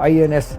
INS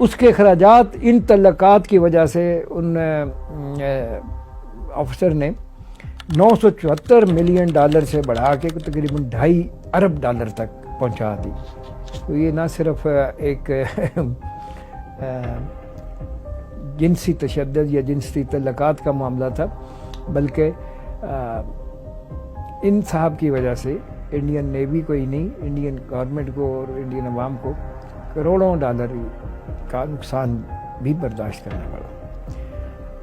اس کے اخراجات ان تعلقات کی وجہ سے ان آفیسر نے $974 ملین سے بڑھا کے تقریباً $2.5 ارب تک پہنچا دی. تو یہ نہ صرف ایک جنسی تشدد یا جنسی تعلقات کا معاملہ تھا، بلکہ ان صاحب کی وجہ سے انڈین نیوی کو ہی نہیں، انڈین گورنمنٹ کو اور انڈین عوام کو کروڑوں ڈالر کا نقصان بھی برداشت کرنا پڑا.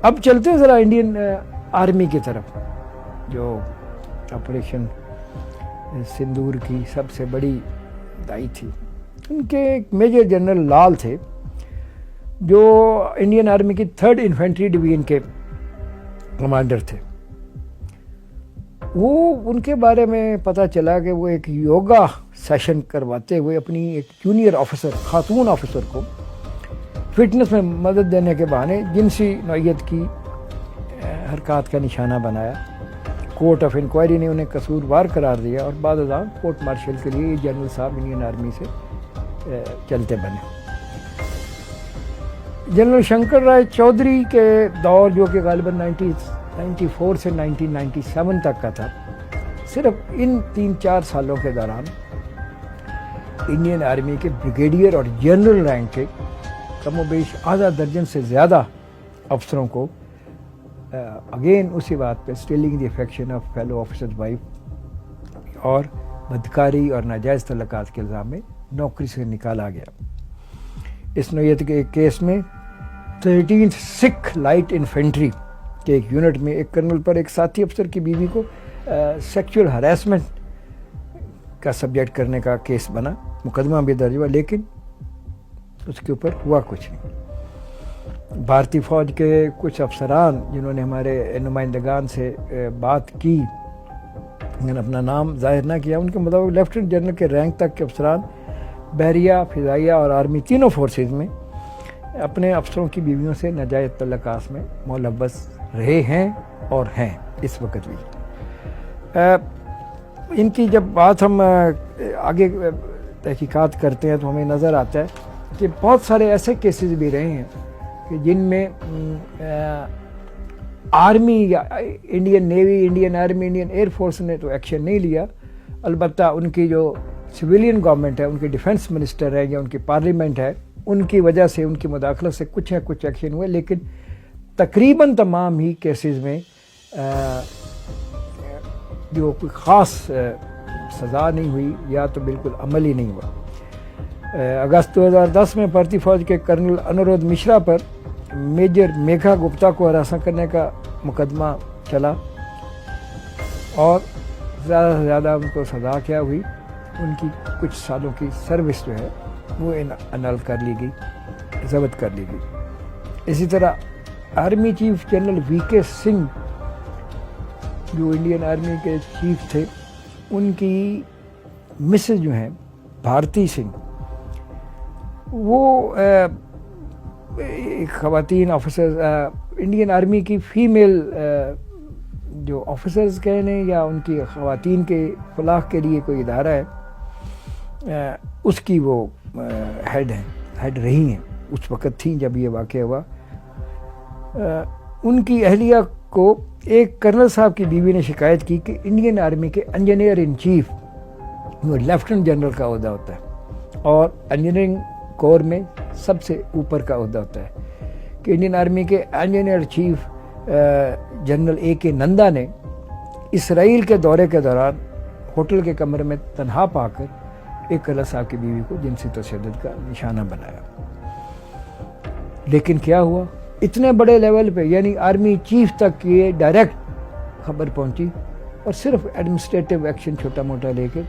اب چلتے ہیں ذرا انڈین آرمی کی طرف، جو آپریشن سندور کی سب سے بڑی دائی تھی. ان کے ایک میجر جنرل لال تھے جو انڈین آرمی کی 3rd انفینٹری ڈویژن کے کمانڈر تھے. وہ ان کے بارے میں پتہ چلا کہ وہ ایک یوگا سیشن کرواتے ہوئے اپنی ایک جونیئر آفیسر، خاتون آفیسر کو فٹنس میں مدد دینے کے بہانے جنسی نوعیت کی حرکات کا نشانہ بنایا. کورٹ آف انکوائری نے انہیں قصوروار قرار دیا اور بعد ازاں کورٹ مارشل کے لیے جنرل صاحب انڈین آرمی سے چلتے بنے. جنرل شنکر رائے چودھری کے دور، جو کہ غالباً 1994 سے 1997 تک کا تھا، صرف ان 3-4 سالوں کے دوران انڈین آرمی کے بریگیڈیئر اور جنرل رینک کے کم و بیش آدھا درجن سے زیادہ افسروں کو اگین اسی بات پہ stealing the affection of fellow officer wife اور بدکاری اور ناجائز تعلقات کے الزام میں نوکری سے نکالا گیا. اس نوعیت کے ایک کیس میں 13 سکھ لائٹ انفینٹری کے ایک یونٹ میں ایک کرنل پر ایک ساتھی افسر کی بیوی کو سیکچول ہراسمنٹ کا سبجیکٹ کرنے کا کیس بنا. مقدمہ بھی درج ہوا لیکن اس کے اوپر ہوا کچھ نہیں. بھارتی فوج کے کچھ افسران جنہوں نے ہمارے نمائندگان سے بات کی، انہوں نے اپنا نام ظاہر نہ کیا، ان کے مطابق لیفٹنٹ جنرل کے رینک تک کے افسران بحریہ، فضائیہ اور آرمی تینوں فورسز میں اپنے افسروں کی بیویوں سے ناجائز تعلقات میں ملوث رہے ہیں اور ہیں اس وقت بھی. ان کی جب بات ہم آگے تحقیقات کرتے ہیں تو ہمیں نظر آتا ہے کہ بہت سارے ایسے کیسز بھی رہے ہیں کہ جن میں آرمی یا Indian navy, Indian army, Indian air force نے تو ایکشن نہیں لیا. البتہ ان کی جو سویلین گورنمنٹ ہے، ان کے ڈیفنس منسٹر ہے یا ان کی پارلیمنٹ ہے، ان کی وجہ سے، ان کی مداخلت سے کچھ ایکشن ہوئے، لیکن تقریباً تمام ہی کیسز میں جو کوئی خاص سزا نہیں ہوئی یا تو بالکل عمل ہی نہیں ہوا. اگست 2010 میں بھارتی فوج کے کرنل انورودھ مشرا پر میجر میگھا گپتا کو ہراساں کرنے کا مقدمہ چلا اور زیادہ سے زیادہ ان کو سزا کیا ہوئی. ان کی کچھ سالوں کی سروس جو ہے وہ انل کر لی گئی، ضبط کر لی گئی. اسی طرح آرمی چیف جنرل وی کے سنگھ جو انڈین آرمی کے چیف تھے، ان کی مسز جو ہیں بھارتی سنگھ، وہ ایک خواتین آفیسر انڈین آرمی کی فیمیل جو آفیسرز کہنے یا ان کی خواتین کے فلاح کے لیے کوئی ادارہ ہے، اس کی وہ ہیڈ رہی ہیں، اس وقت تھیں جب یہ واقعہ ہوا. ان کی اہلیہ کو ایک کرنل صاحب کی بیوی نے شکایت کی کہ انڈین آرمی کے انجینئر ان چیف، وہ لیفٹنٹ جنرل کا عہدہ ہوتا ہے اور انجینئرنگ کور میں سب سے اوپر کا عہدہ ہوتا ہے، کہ انڈین آرمی کے انجینئر چیف جنرل اے کے نندا نے اسرائیل کے دورے کے دوران ہوٹل کے کمرے میں تنہا پا کر ایک کرنل صاحب کی بیوی کو جنسی تشدد کا نشانہ بنایا. لیکن کیا ہوا؟ اتنے بڑے لیول پہ، یعنی آرمی چیف تک یہ ڈائریکٹ خبر پہنچی اور صرف ایڈمنسٹریٹو ایکشن چھوٹا موٹا لے کے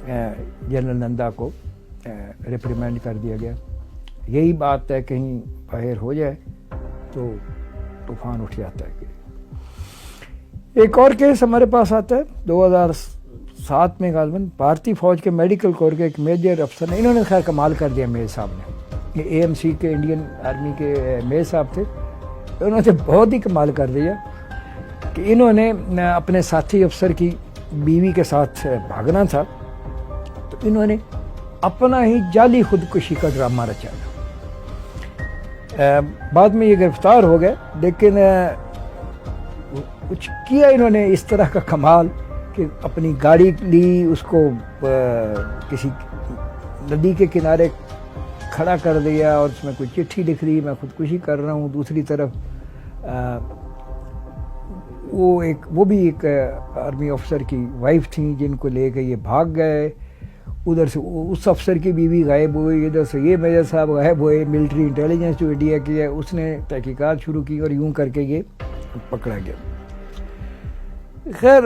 جنرل نندا کو ریپریمینڈ کر دیا گیا. یہی بات ہے کہیں باہر ہو جائے تو طوفان اٹھ جاتا ہے. ایک اور کیس ہمارے پاس آتا ہے 2007 میں غالباً بھارتی فوج کے میڈیکل کور کے ایک میجر افسر نے، انہوں نے خیر کمال کر دیا میل صاحب نے، یہ اے ایم سی کے انڈین آرمی کے میل صاحب تھے، انہوں نے بہت ہی کمال کر دیا کہ انہوں نے اپنے ساتھی افسر کی بیوی کے ساتھ بھاگنا تھا تو انہوں نے اپنا ہی جعلی خودکشی کا ڈرامہ رچایا. بعد میں یہ گرفتار ہو گئے، لیکن کچھ کیا انہوں نے اس طرح کا کمال کہ اپنی گاڑی لی، اس کو کسی ندی کے کنارے کھڑا کر دیا اور اس میں کوئی چٹھی لکھ دی، میں خودکشی کر رہا ہوں۔ دوسری طرف وہ بھی ایک آرمی افسر کی وائف تھیں جن کو لے کے یہ بھاگ گئے، ادھر سے اس افسر کی بیوی غائب ہوئی، ادھر سے یہ میجر صاحب غائب ہوئے۔ ملٹری انٹیلیجنس جو انڈیا کی ہے اس نے تحقیقات شروع کی اور یوں کر کے یہ پکڑا گیا۔ خیر،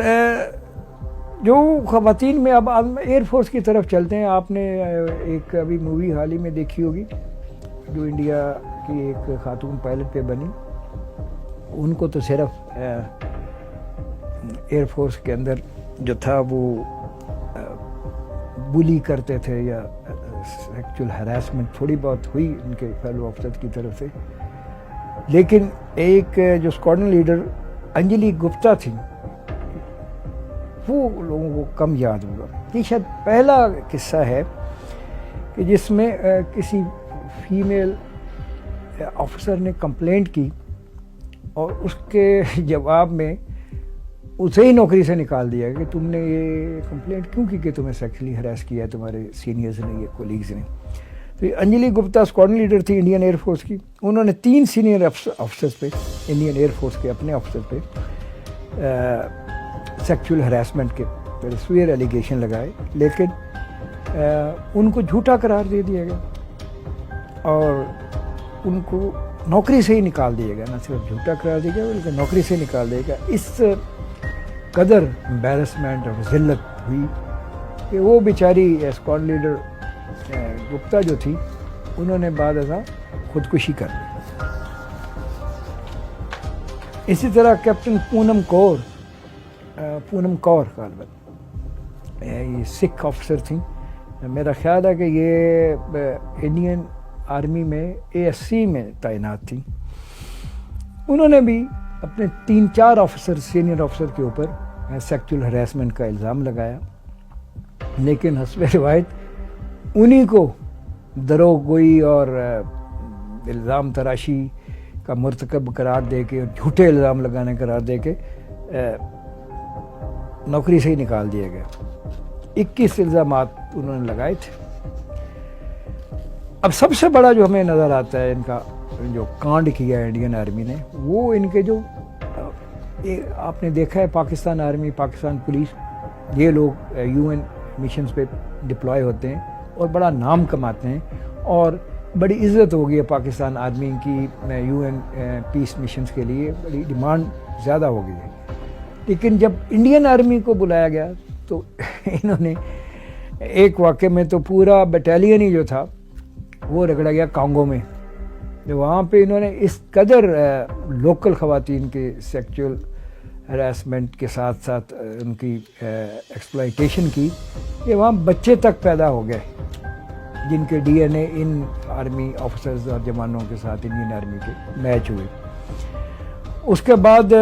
جو خواتین میں اب ایئر فورس کی طرف چلتے ہیں، آپ نے ایک ابھی مووی حال ہی میں دیکھی ہوگی جو انڈیا کی ایک خاتون پائلٹ پہ بنی، ان کو تو صرف ایئر فورس کے اندر جو تھا وہ بلی کرتے تھے یا سیکچول ہراسمنٹ تھوڑی بہت ہوئی ان کے فیلو افسر کی طرف سے، لیکن ایک جو اسکواڈرن لیڈر انجلی گپتا تھی وہ لوگوں کو کم یاد ہوگا۔ یہ شاید پہلا قصہ ہے کہ جس میں کسی فیمیل آفیسر نے کمپلینٹ کی اور اس کے جواب میں اسے ہی نوکری سے نکال دیا کہ تم نے یہ کمپلینٹ کیوں کی کہ تمہیں سیکشلی ہراس کیا ہے تمہارے سینئرز نے یا کولیگز نے۔ تو انجلی گپتا اسکواڈرن لیڈر تھی انڈین ایئر فورس کی، انہوں نے 3 سینئر افسرز پہ، انڈین ایئر فورس کے اپنے افسر پہ سیکچول ہراسمنٹ کے سویئر ایلیگیشن لگائے، لیکن ان کو جھوٹا قرار دے دیا گیا اور ان کو نوکری سے ہی نکال دیا گیا۔ نہ صرف جھوٹا قرار دیا گیا بلکہ نوکری سے نکال دیا گیا۔ اس قدر امبیرسمنٹ اور ذلت ہوئی کہ وہ بیچاری اسکواڈرن لیڈر گپتا جو تھی انہوں نے بعد ازاں خودکشی کر لی۔ اسی طرح کیپٹن پونم کور غالباً یہ سکھ افسر تھیں، میرا خیال ہے کہ یہ انڈین آرمی میں ASC میں تعینات تھیں۔ انہوں نے بھی اپنے 3-4 آفیسر سینئر افسر کے اوپر سیکچول ہراسمنٹ کا الزام لگایا، لیکن حسب روایت انہی کو دروغ گوئی اور الزام تراشی کا مرتکب قرار دے کے اور جھوٹے الزام لگانے قرار دے کے نوکری سے ہی نکال دیا گیا۔ 21 الزامات انہوں نے لگائے تھے۔ اب سب سے بڑا جو ہمیں نظر آتا ہے ان کا جو کانڈ کیا ہے انڈین آرمی نے، وہ ان کے جو آپ نے دیکھا ہے پاکستان آرمی، پاکستان پولیس، یہ لوگ UN مشنز پہ ڈپلوائے ہوتے ہیں اور بڑا نام کماتے ہیں اور بڑی عزت ہو گئی ہے پاکستان آرمی کی UN پیس مشنز کے لیے، بڑی ڈیمانڈ زیادہ ہو گئی ہے۔ لیکن جب انڈین آرمی کو بلایا گیا تو انہوں نے ایک واقعے میں تو پورا بٹالین ہی جو تھا وہ رگڑا گیا کانگو میں، وہاں پہ انہوں نے اس قدر لوکل خواتین کے سیکچول ہراسمنٹ کے ساتھ ساتھ ان کی ایکسپلائٹیشن کی کہ وہاں بچے تک پیدا ہو گئے جن کے DNA ان آرمی آفیسرز اور جوانوں کے ساتھ انڈین آرمی کے میچ ہوئے۔ اس کے بعد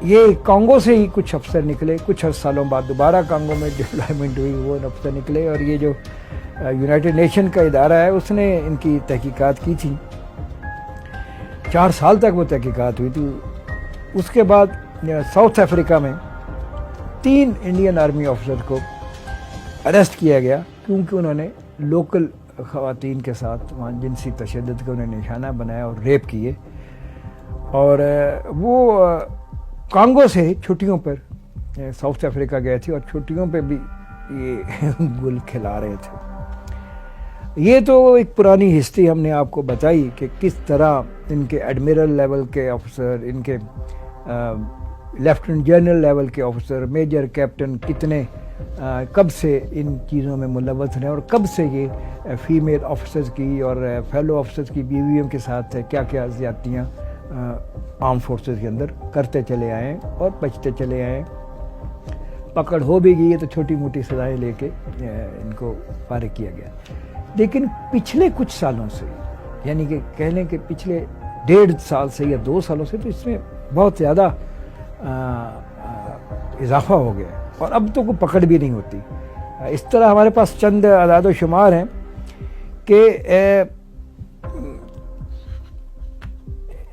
یہ کانگو سے ہی کچھ افسر نکلے، کچھ سالوں بعد دوبارہ کانگو میں ڈپلائمنٹ ہوئی، وہ افسر نکلے اور یہ جو یونائٹڈ نیشن کا ادارہ ہے اس نے ان کی تحقیقات کی تھی، 4 سال تک وہ تحقیقات ہوئی تھی۔ اس کے بعد ساؤتھ افریقہ میں 3 انڈین آرمی افسر کو اریسٹ کیا گیا کیونکہ انہوں نے لوکل خواتین کے ساتھ وہاں جنسی تشدد کو انہیں نشانہ بنایا اور ریپ کیے، اور وہ کانگو سے چھٹیوں پر ساؤتھ افریقہ گئے تھے اور چھٹیوں پہ بھی یہ گل کھلا رہے تھے۔ یہ تو ایک پرانی ہسٹری ہم نے آپ کو بتائی کہ کس طرح ان کے ایڈمرل لیول کے افسر، ان کے لیفٹنٹ جنرل لیول کے افسر، میجر کیپٹن کتنے کب سے ان چیزوں میں ملوث ہیں اور کب سے یہ فیمیل آفیسرز کی اور فیلو آفیسرز کی بیویوں کے ساتھ کیا کیا زیادتیاں آرم فورسز کے اندر کرتے چلے آئے ہیں اور بچتے چلے آئے ہیں۔ پکڑ ہو بھی گئی ہے تو چھوٹی موٹی سزائیں لے کے ان کو فارغ کیا گیا، لیکن پچھلے کچھ سالوں سے، یعنی کہ کہہ لیں کہ پچھلے 1.5 سال سے یا 2 سالوں سے تو اس میں بہت زیادہ اضافہ ہو گیا اور اب تو کوئی پکڑ بھی نہیں ہوتی۔ اس طرح ہمارے پاس چند اعداد و شمار ہیں کہ